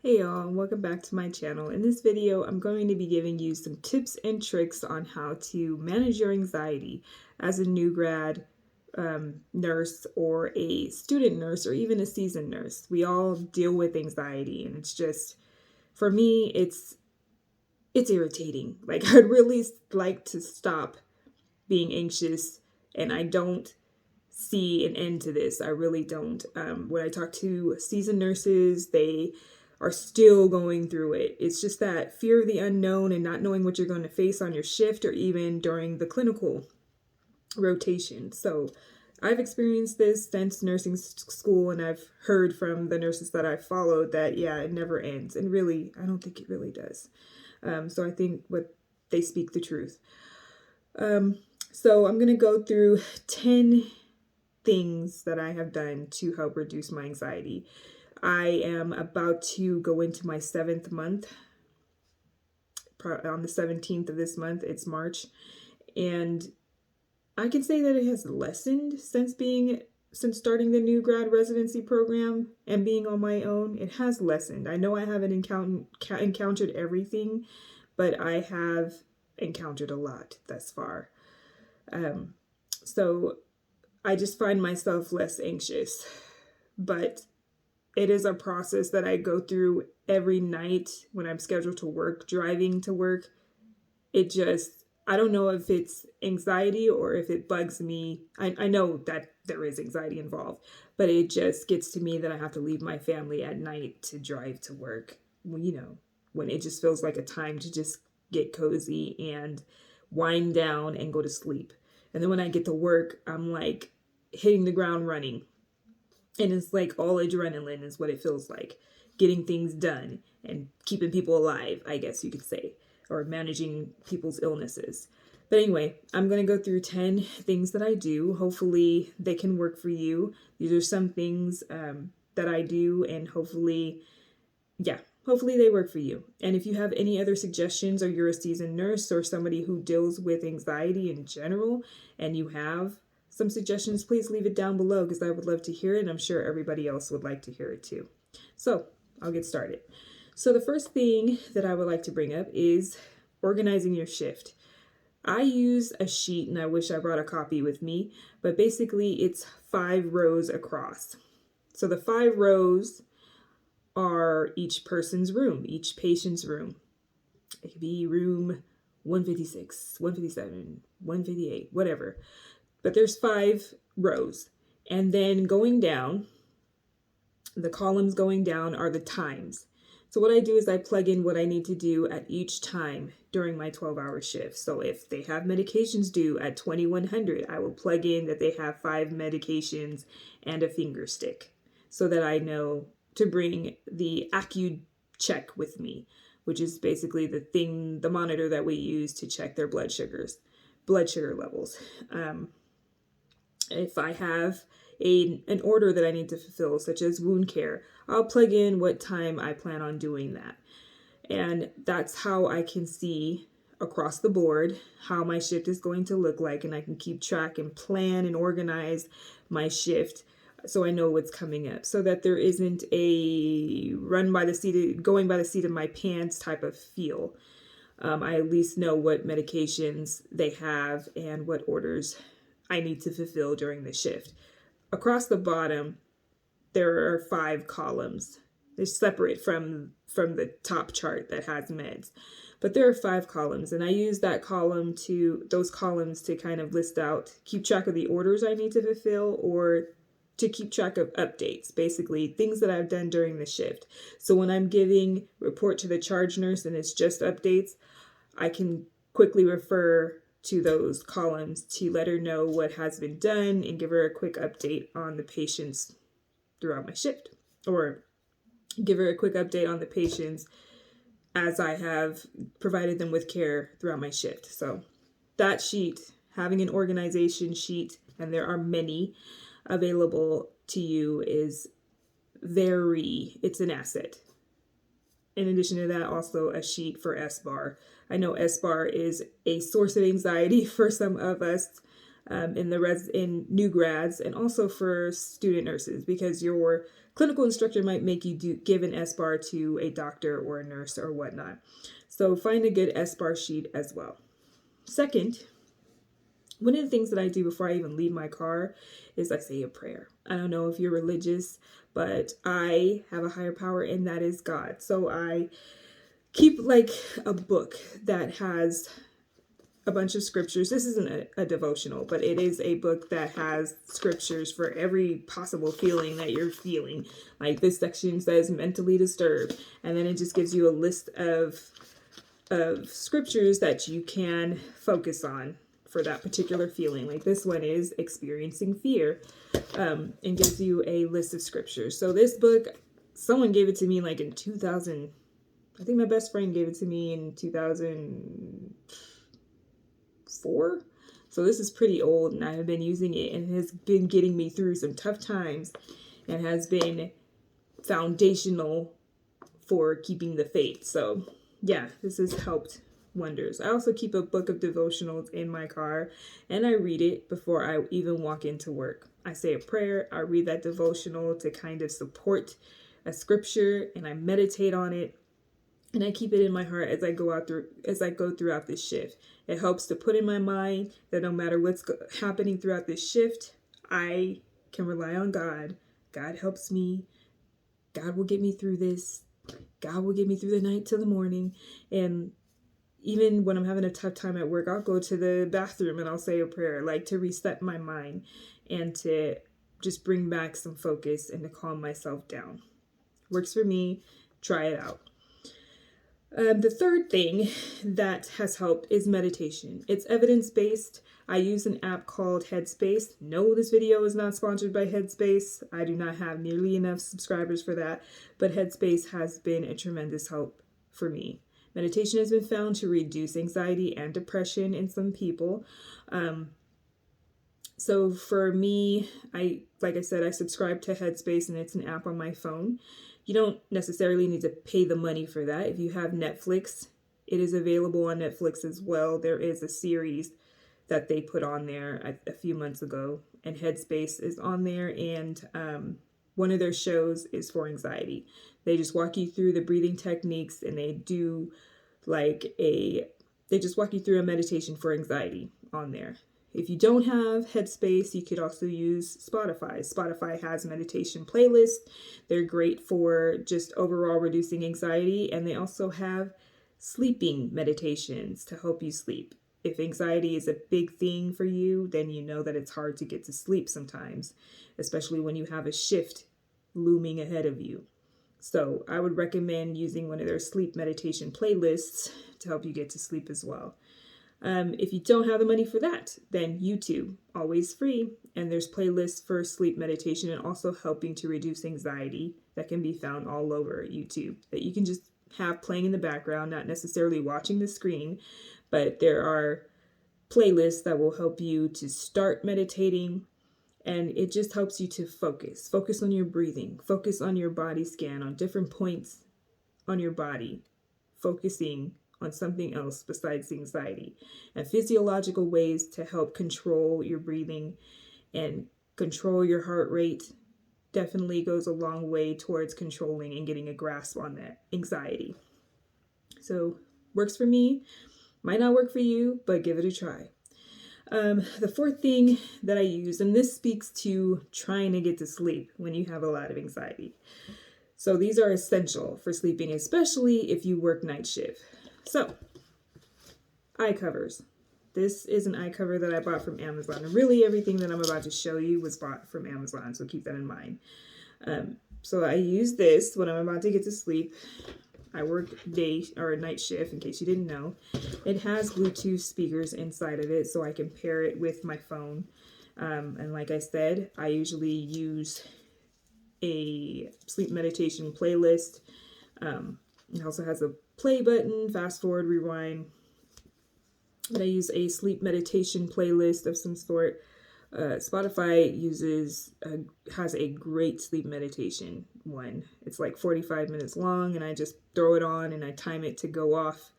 Hey y'all, and welcome back to my channel. In this video, I'm going to be giving you some tips and tricks on how to manage your anxiety as a new grad nurse or a student nurse or even a seasoned nurse. We all deal with anxiety, and it's just, for me, it's irritating. Like, I'd really like to stop being anxious, and I don't see an end to this. I really don't. When I talk to seasoned nurses, they are still going through it. It's just that fear of the unknown and not knowing what you're going to face on your shift or even during the clinical rotation. So I've experienced this since nursing school, and I've heard from the nurses that I've followed that, yeah, it never ends. And really, I don't think it really does. So I think what they speak the truth. So I'm going to go through 10 things that I have done to help reduce my anxiety. I am about to go into my 7th month on the 17th of this month. It's March, and I can say that it has lessened since starting the new grad residency program and being on my own. It has lessened. I know I haven't encountered everything, but I have encountered a lot thus far. So I just find myself less anxious, but it is a process that I go through every night when I'm scheduled to work, driving to work. I don't know if it's anxiety or if it bugs me. I know that there is anxiety involved, but it just gets to me that I have to leave my family at night to drive to work. When it just feels like a time to just get cozy and wind down and go to sleep. And then when I get to work, I'm like hitting the ground running. And it's like all adrenaline is what it feels like. Getting things done and keeping people alive, I guess you could say, or managing people's illnesses. But anyway, I'm going to go through 10 things that I do. Hopefully they can work for you. These are some things that I do, and hopefully they work for you. And if you have any other suggestions, or you're a seasoned nurse or somebody who deals with anxiety in general, and you have some suggestions, please leave it down below because I would love to hear it. And I'm sure everybody else would like to hear it too. So I'll get started. So the first thing that I would like to bring up is organizing your shift. I use a sheet, and I wish I brought a copy with me, but basically it's 5 rows across. So the 5 rows are each person's room, each patient's room. It could be room 156, 157, 158, whatever. But there's 5 rows. And then going down, the columns going down are the times. So what I do is I plug in what I need to do at each time during my 12-hour shift. So if they have medications due at 2100, I will plug in that they have 5 medications and a finger stick so that I know to bring the AccuCheck with me, which is basically the monitor that we use to check their blood sugar levels. If I have an order that I need to fulfill, such as wound care, I'll plug in what time I plan on doing that. And that's how I can see across the board how my shift is going to look like, and I can keep track and plan and organize my shift so I know what's coming up, so that there isn't a going by the seat of my pants type of feel. I at least know what medications they have and what orders I need to fulfill during the shift. Across the bottom, there are 5 columns. They're separate from the top chart that has meds. But there are 5 columns, and I use those columns to kind of keep track of the orders I need to fulfill, or to keep track of updates, basically things that I've done during the shift. So when I'm giving report to the charge nurse and it's just updates, I can quickly refer to those columns to let her know what has been done and give her a quick update on the patients throughout my shift, or give her a quick update on the patients as I have provided them with care throughout my shift. So that sheet, having an organization sheet, and there are many available to you, it's an asset. In addition to that, also a sheet for SBAR. I know SBAR is a source of anxiety for some of us in new grads, and also for student nurses, because your clinical instructor might make you give an S-bar to a doctor or a nurse or whatnot. So find a good S-bar sheet as well. Second, one of the things that I do before I even leave my car is I say a prayer. I don't know if you're religious, but I have a higher power, and that is God. So I keep like a book that has a bunch of scriptures. This isn't a devotional, but it is a book that has scriptures for every possible feeling that you're feeling. Like this section says mentally disturbed, and then it just gives you a list of scriptures that you can focus on for that particular feeling. Like this one is experiencing fear, and gives you a list of scriptures. So this book, someone gave it to me like in 2000. I think my best friend gave it to me in 2004. So this is pretty old, and I have been using it, and it has been getting me through some tough times and has been foundational for keeping the faith. So yeah, this has helped wonders. I also keep a book of devotionals in my car, and I read it before I even walk into work. I say a prayer, I read that devotional to kind of support a scripture, and I meditate on it, and I keep it in my heart as I go throughout this shift. It helps to put in my mind that no matter what's happening throughout this shift, I can rely on God. God helps me. God will get me through this. God will get me through the night till the morning. And even when I'm having a tough time at work, I'll go to the bathroom and I'll say a prayer, like to reset my mind and to just bring back some focus and to calm myself down. Works for me. Try it out. The third thing that has helped is meditation. It's evidence-based. I use an app called Headspace. No, this video is not sponsored by Headspace. I do not have nearly enough subscribers for that, but Headspace has been a tremendous help for me. Meditation has been found to reduce anxiety and depression in some people. So for me, like I said, I subscribe to Headspace, and it's an app on my phone. You don't necessarily need to pay the money for that. If you have Netflix, it is available on Netflix as well. There is a series that they put on there a few months ago, and Headspace is on there, and one of their shows is for anxiety. They just walk you through the breathing techniques, and they just walk you through a meditation for anxiety on there. If you don't have Headspace, you could also use Spotify. Spotify has meditation playlists. They're great for just overall reducing anxiety, and they also have sleeping meditations to help you sleep. If anxiety is a big thing for you, then you know that it's hard to get to sleep sometimes, especially when you have a shift looming ahead of you. So I would recommend using one of their sleep meditation playlists to help you get to sleep as well. If you don't have the money for that, then YouTube, always free. And there's playlists for sleep meditation and also helping to reduce anxiety that can be found all over YouTube that you can just have playing in the background, not necessarily watching the screen, but there are playlists that will help you to start meditating. And it just helps you to focus on your breathing, focus on your body scan, on different points on your body, focusing on something else besides anxiety, and physiological ways to help control your breathing and control your heart rate definitely goes a long way towards controlling and getting a grasp on that anxiety. So works for me, might not work for you, but give it a try. The fourth thing that I use, and this speaks to trying to get to sleep when you have a lot of anxiety. So these are essential for sleeping, especially if you work night shift. So, eye covers. This is an eye cover that I bought from Amazon. And really everything that I'm about to show you was bought from Amazon, so keep that in mind. So I use this when I'm about to get to sleep. I work day or night shift, in case you didn't know. It has Bluetooth speakers inside of it, so I can pair it with my phone. And like I said, I usually use a sleep meditation playlist. It also has a play button, fast forward, rewind. And I use a sleep meditation playlist of some sort. Spotify has a great sleep meditation one. It's like 45 minutes long, and I just throw it on and I time it to go off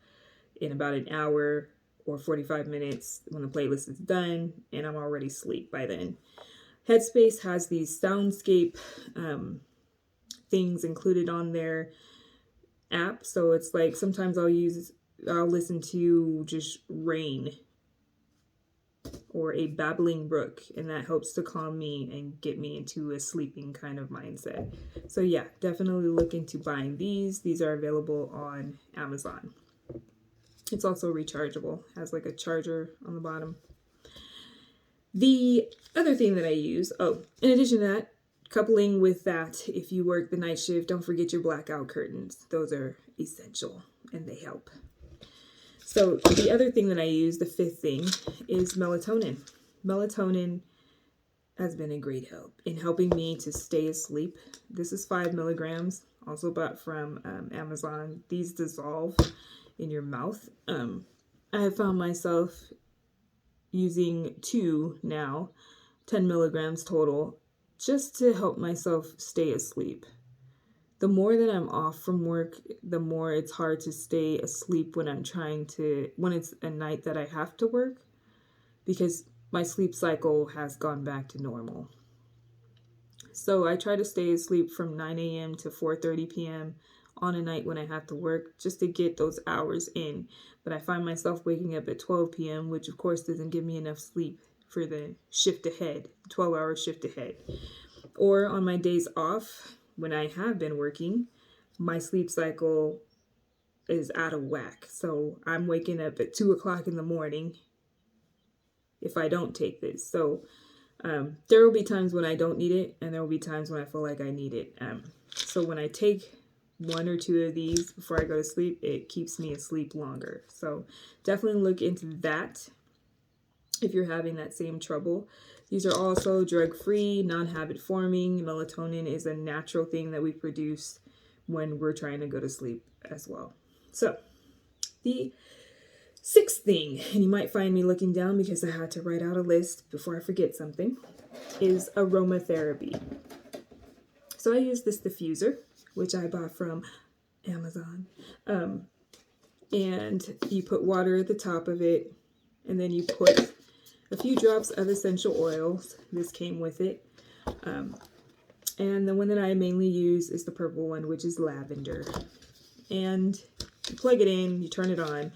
in about an hour or 45 minutes when the playlist is done, and I'm already asleep by then. Headspace has these soundscape things included on their app. So it's like sometimes I'll listen to just rain or a babbling brook, and that helps to calm me and get me into a sleeping kind of mindset. So yeah, definitely look into buying these. These are available on Amazon. It's also rechargeable, has like a charger on the bottom. The other thing that I use, in addition to that, coupling with that, if you work the night shift, don't forget your blackout curtains. Those are essential and they help. So the other thing that I use, the fifth thing, is melatonin. Melatonin has been a great help in helping me to stay asleep. This is 5 milligrams, also bought from Amazon. These dissolve in your mouth. I have found myself using 2 now, 10 milligrams total, just to help myself stay asleep. The more that I'm off from work, the more it's hard to stay asleep when it's a night that I have to work, because my sleep cycle has gone back to normal. So I try to stay asleep from 9 a.m. to 4:30 p.m. on a night when I have to work, just to get those hours in. But I find myself waking up at 12 p.m., which of course doesn't give me enough sleep for the shift ahead, 12-hour shift ahead. Or on my days off, when I have been working, my sleep cycle is out of whack. So I'm waking up at 2 o'clock in the morning if I don't take this. So there will be times when I don't need it, and there will be times when I feel like I need it. So when I take 1 or 2 of these before I go to sleep, it keeps me asleep longer. So definitely look into that if you're having that same trouble. These are also drug-free, non-habit forming. Melatonin is a natural thing that we produce when we're trying to go to sleep as well. So the 6th thing, and you might find me looking down because I had to write out a list before I forget something, is aromatherapy. So I use this diffuser, which I bought from Amazon. And you put water at the top of it, and then you put a few drops of essential oils. This came with it. And the one that I mainly use is the purple one, which is lavender. And you plug it in, you turn it on.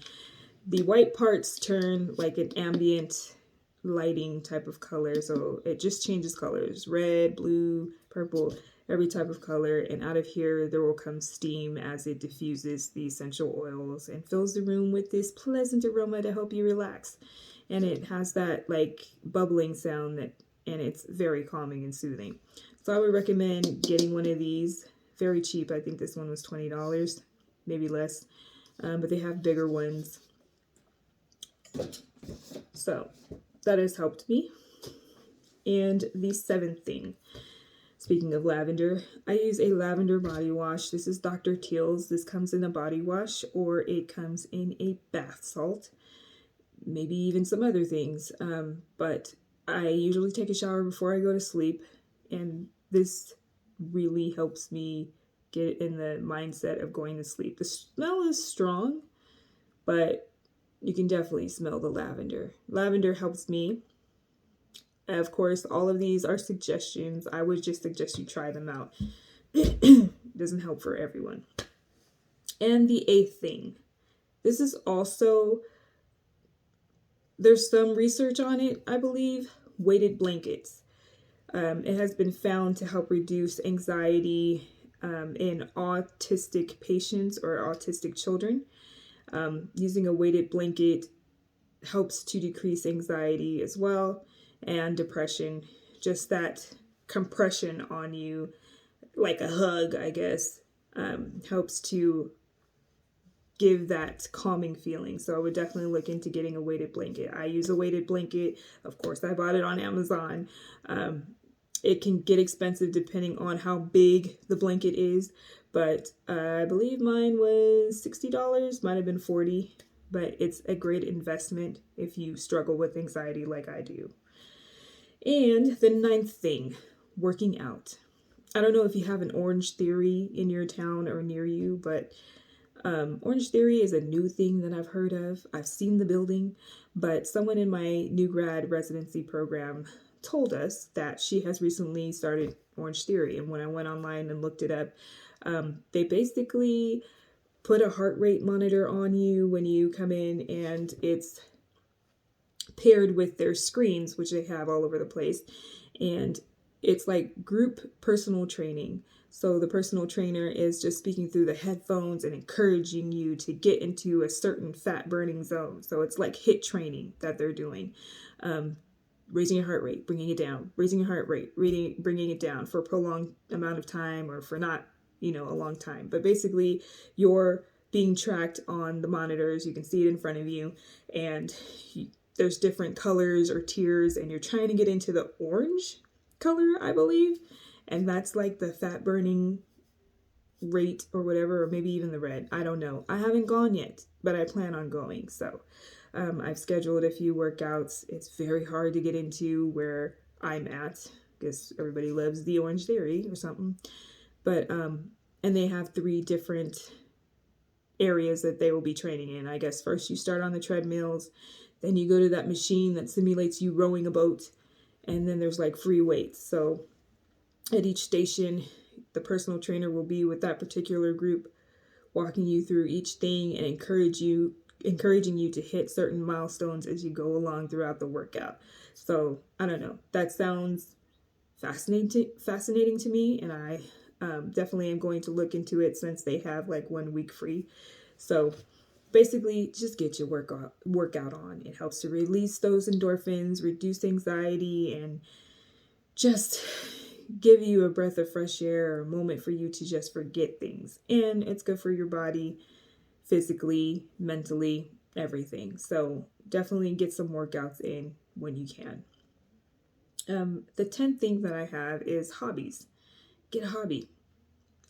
The white parts turn like an ambient lighting type of color. So it just changes colors: red, blue, purple, every type of color. And out of here, there will come steam as it diffuses the essential oils and fills the room with this pleasant aroma to help you relax. And it has that like bubbling sound and it's very calming and soothing. So I would recommend getting one of these. Very cheap. I think this one was $20, maybe less. But they have bigger ones. So that has helped me. And the 7th thing, speaking of lavender, I use a lavender body wash. This is Dr. Teal's. This comes in a body wash, or it comes in a bath salt. Maybe even some other things. But I usually take a shower before I go to sleep, and this really helps me get in the mindset of going to sleep. The smell is strong, but you can definitely smell the lavender. Lavender helps me. Of course, all of these are suggestions. I would just suggest you try them out. Doesn't help for everyone. And the 8th thing. This is also, there's some research on it, I believe. Weighted blankets. It has been found to help reduce anxiety in autistic patients or autistic children. Using a weighted blanket helps to decrease anxiety as well, and depression. Just that compression on you, like a hug, I guess, helps to give that calming feeling. So I would definitely look into getting a weighted blanket. I use a weighted blanket. Of course, I bought it on Amazon. It can get expensive depending on how big the blanket is, but I believe mine was $60, might have been $40, but it's a great investment if you struggle with anxiety like I do. And the 9th thing, working out. I don't know if you have an Orange Theory in your town or near you, but Orange Theory is a new thing that I've heard of. I've seen the building, but someone in my new grad residency program told us that she has recently started Orange Theory. And when I went online and looked it up, they basically put a heart rate monitor on you when you come in, and it's paired with their screens, which they have all over the place. And it's like group personal training. So the personal trainer is just speaking through the headphones and encouraging you to get into a certain fat burning zone. So it's like HIIT training that they're doing. Raising your heart rate, bringing it down, raising your heart rate, bringing it down for a prolonged amount of time, or for not, a long time. But basically, you're being tracked on the monitors. You can see it in front of you, and there's different colors or tiers, and you're trying to get into the orange color, I believe. And that's like the fat burning rate or whatever, or maybe even the red. I don't know. I haven't gone yet, but I plan on going. So I've scheduled a few workouts. It's very hard to get into where I'm at, because everybody loves the Orange Theory or something. But, and they have 3 different areas that they will be training in. I guess first you start on the treadmills, then you go to that machine that simulates you rowing a boat, and then there's like free weights. So at each station, the personal trainer will be with that particular group, walking you through each thing and encouraging you to hit certain milestones as you go along throughout the workout. So I don't know, that sounds fascinating to me, and I definitely am going to look into it, since they have like 1 week free. So basically, just get your workout on. It helps to release those endorphins, reduce anxiety, and just give you a breath of fresh air, or a moment for you to just forget things. And it's good for your body, physically, mentally, everything. So definitely get some workouts in when you can. The 10th thing that I have is hobbies. Get a hobby.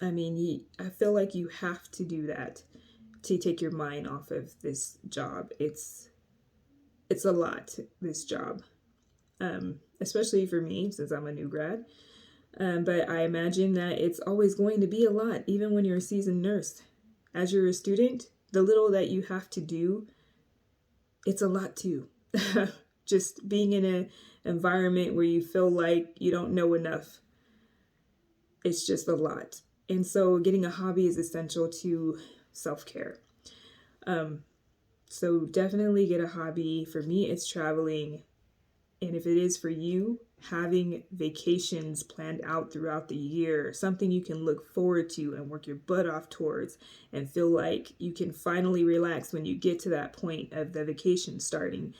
I mean, I feel like you have to do that to take your mind off of this job. It's a lot, this job, especially for me, since I'm a new grad. But I imagine that it's always going to be a lot, even when you're a seasoned nurse. As you're a student, the little that you have to do, it's a lot too. Just being in an environment where you feel like you don't know enough, it's just a lot. And so getting a hobby is essential to self-care. So definitely get a hobby. For me, it's traveling. And if it is for you, having vacations planned out throughout the year, something you can look forward to and work your butt off towards, and feel like you can finally relax when you get to that point of the vacation starting,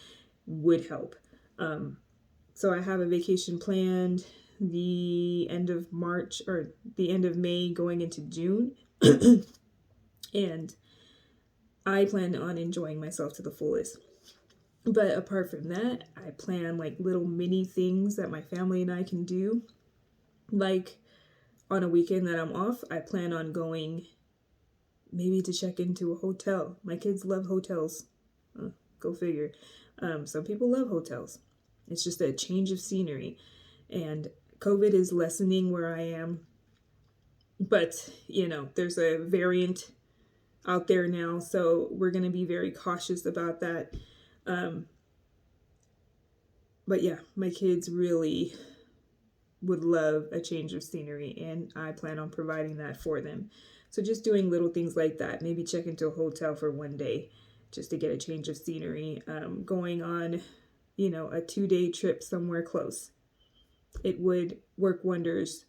would help. So I have a vacation planned the end of March, or the end of May going into June. And I plan on enjoying myself to the fullest. But apart from that, I plan like little mini things that my family and I can do. Like on a weekend that I'm off, I plan on going maybe to check into a hotel. My kids love hotels. Go figure. Some people love hotels. It's just a change of scenery. And COVID is lessening where I am. But, there's a variant out there now. So we're going to be very cautious about that. But yeah, my kids really would love a change of scenery, and I plan on providing that for them. So just doing little things like that, maybe check into a hotel for 1 day just to get a change of scenery, going on, a 2-day trip somewhere close. It would work wonders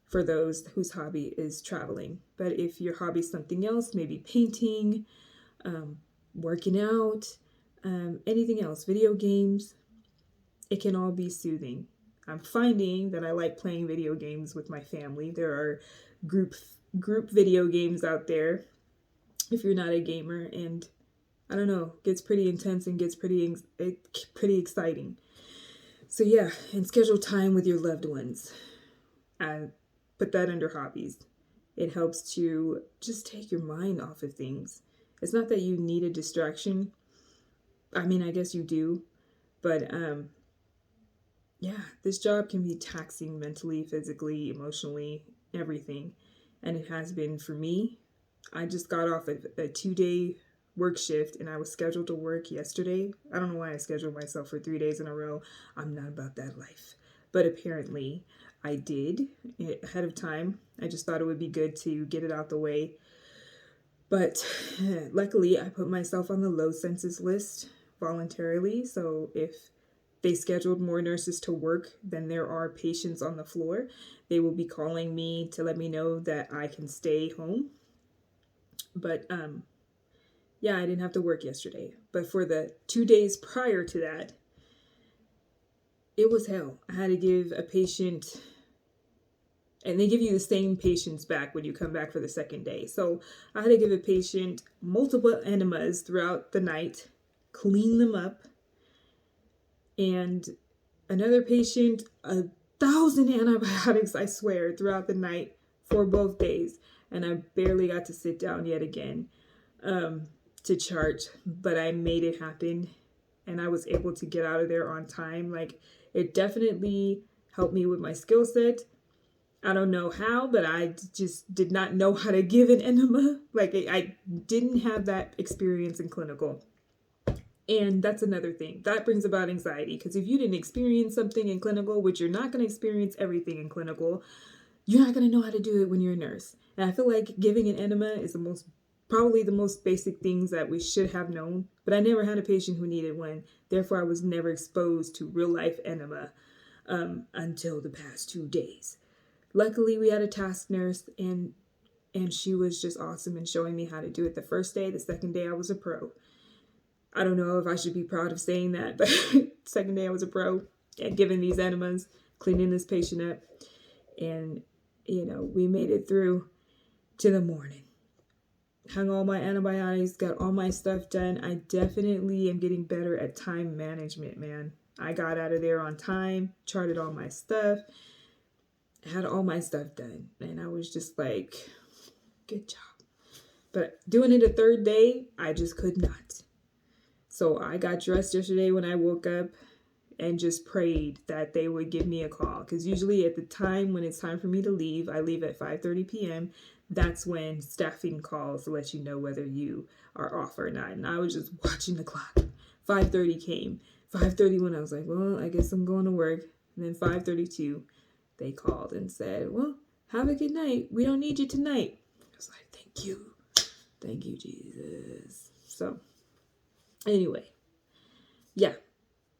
for those whose hobby is traveling. But if your hobby is something else, maybe painting, working out, anything else, video games, it can all be soothing. I'm finding that I like playing video games with my family. There are group video games out there if you're not a gamer, and I don't know, gets pretty intense and gets pretty exciting. So yeah, and schedule time with your loved ones. I put that under hobbies. It helps to just take your mind off of things. It's not that you need a distraction. I mean, I guess you do, but yeah, this job can be taxing mentally, physically, emotionally, everything. And it has been for me. I just got off a 2-day work shift, and I was scheduled to work yesterday. I don't know why I scheduled myself for 3 days in a row. I'm not about that life. But apparently I did ahead of time. I just thought it would be good to get it out the way. But luckily, I put myself on the low census list voluntarily. So if they scheduled more nurses to work than there are patients on the floor, they will be calling me to let me know that I can stay home. But yeah, I didn't have to work yesterday. But for the 2 days prior to that, it was hell. I had to give a patient, and they give you the same patients back when you come back for the second day. So I had to give a patient multiple enemas throughout the night, clean them up, and another patient 1,000 antibiotics, I swear, throughout the night for both days. And I barely got to sit down yet again to chart, but I made it happen, and I was able to get out of there on time. Like, it definitely helped me with my skill set. I don't know how, but I just did not know how to give an enema. Like, I didn't have that experience in clinical. And that's another thing. That brings about anxiety, because if you didn't experience something in clinical, which you're not going to experience everything in clinical, you're not going to know how to do it when you're a nurse. And I feel like giving an enema is probably the most basic things that we should have known. But I never had a patient who needed one. Therefore, I was never exposed to real life enema until the past 2 days. Luckily, we had a task nurse, and she was just awesome in showing me how to do it the first day. The second day, I was a pro. I don't know if I should be proud of saying that, but second day I was a pro at giving these enemas, cleaning this patient up, and we made it through to the morning. Hung all my antibiotics, got all my stuff done. I definitely am getting better at time management, man. I got out of there on time, charted all my stuff, had all my stuff done, and I was just like, good job. But doing it a third day, I just could not. So I got dressed yesterday when I woke up and just prayed that they would give me a call. Because usually at the time when it's time for me to leave, I leave at 5:30 p.m. That's when staffing calls to let you know whether you are off or not. And I was just watching the clock. 5:30 came. 5:31, I was like, well, I guess I'm going to work. And then 5:32, they called and said, well, have a good night. We don't need you tonight. I was like, thank you. Thank you, Jesus. So anyway, yeah,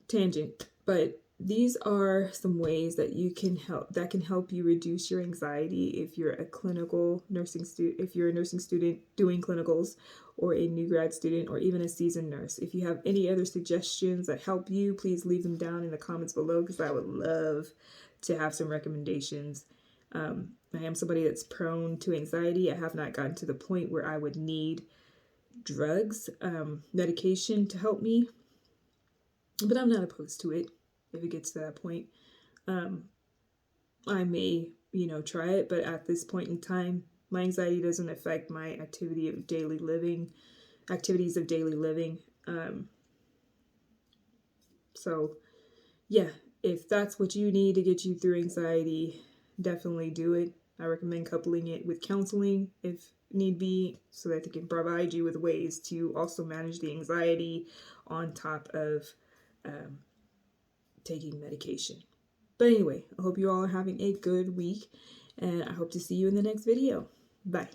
tangent, but these are some ways that can help you reduce your anxiety if you're a clinical nursing student, if you're a nursing student doing clinicals, or a new grad student, or even a seasoned nurse. If you have any other suggestions that help you, please leave them down in the comments below, because I would love to have some recommendations. I am somebody that's prone to anxiety. I have not gotten to the point where I would need drugs, medication to help me, but I'm not opposed to it if it gets to that point. I may, try it, but at this point in time, my anxiety doesn't affect my activities of daily living. So yeah, if that's what you need to get you through anxiety, definitely do it. I recommend coupling it with counseling if need be, so that they can provide you with ways to also manage the anxiety on top of taking medication. But anyway, I hope you all are having a good week, and I hope to see you in the next video. Bye.